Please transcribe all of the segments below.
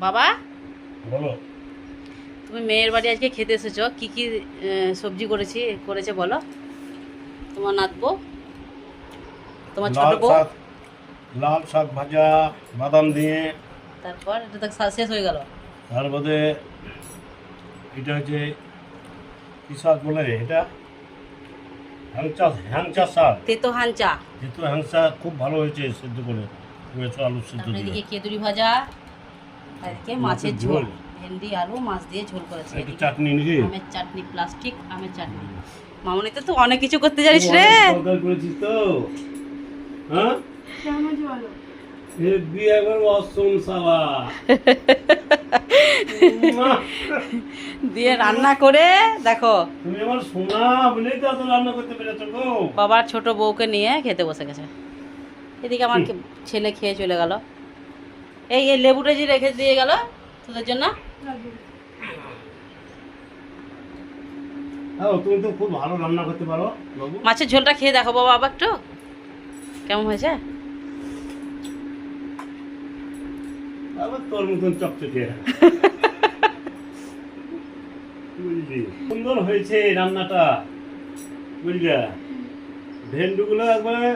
বাবা বলো। তুমি মেয়ের বাড়ি আজকে খেতে এসেছো, কি কি সবজি করেছে বলো। তোমার নাতবো, তোমার ছোট বউ। লাল শাক ভাজা বাদাম দিয়ে, তারপর এটা তো শেষ হয়ে গেল। তার মধ্যে এটা হচ্ছে কি শাক বলে এটা, হ্যাংচা শাক। তেতো হাঞ্চা। যেহেতু হ্যাংচা খুব ভালো হয়েছে সেদ্ধ করে করেছো, আলু সেদ্ধ তারপরে দিয়ে। এদিকে কেতুরি ভাজা, আর এদিকে মাছের ঝোল, ভেন্ডি আলু মাছ দিয়ে ঝোল করেছে। একটু চাটনি নাকি? আমের চাটনি, প্লাস্টিক আমের চাটনি। মামনিতে তো অনেক কিছু করতে জানিস রে। তরকারি করেছিস তো? হ্যাঁ, হেব্বি একবার অসম সাবা দিয়ে রান্না করে দেখো, তুমি আমার সোনা বলেই তো এত রান্না করতে পেরেছো গো। বাবার ছোট বউকে নিয়ে খেতে বসে গেছে। এদিকে আমার ছেলে খেয়ে চলে গেল। এই এই লেবুটা যে রেখে দিয়ে গেল তোদের জন্য। হ্যাঁ, তুমি তো খুব ভালো রান্না করতে পারো বাবু। মাছের ঝোলটা খেয়ে দেখো বাবা আবার একটু কেমন হয়েছে। আবার তোর মতন চকচকে বুঝলি, সুন্দর হয়েছে রান্নাটা বুঝলা। ভেন্ডিগুলো একবারে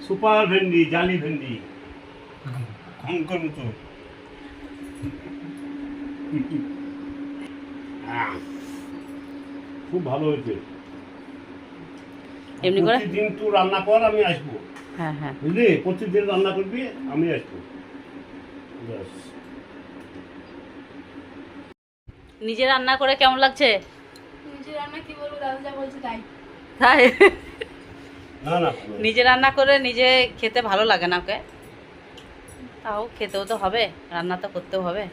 সুপার ভেন্ডি, জালি ভেন্ডি, খঙ্কর মতো। খুব ভালো হয়েছে। এমনি করে প্রতিদিন তুই রান্না কর, আমি আসবো। হ্যাঁ হ্যাঁ, বুঝলি, প্রতিদিন রান্না করবি, আমি আসবো। ব্যাস। নিজে রান্না করে কেমন লাগছে? নিজে রান্না কি বলবো, দাদা যা বলছে তাই। তাই না না, নিজে রান্না করে নিজে খেতে ভালো লাগে না ওকে? তাও খেতেও তো হবে, রান্না তো করতেও হবে।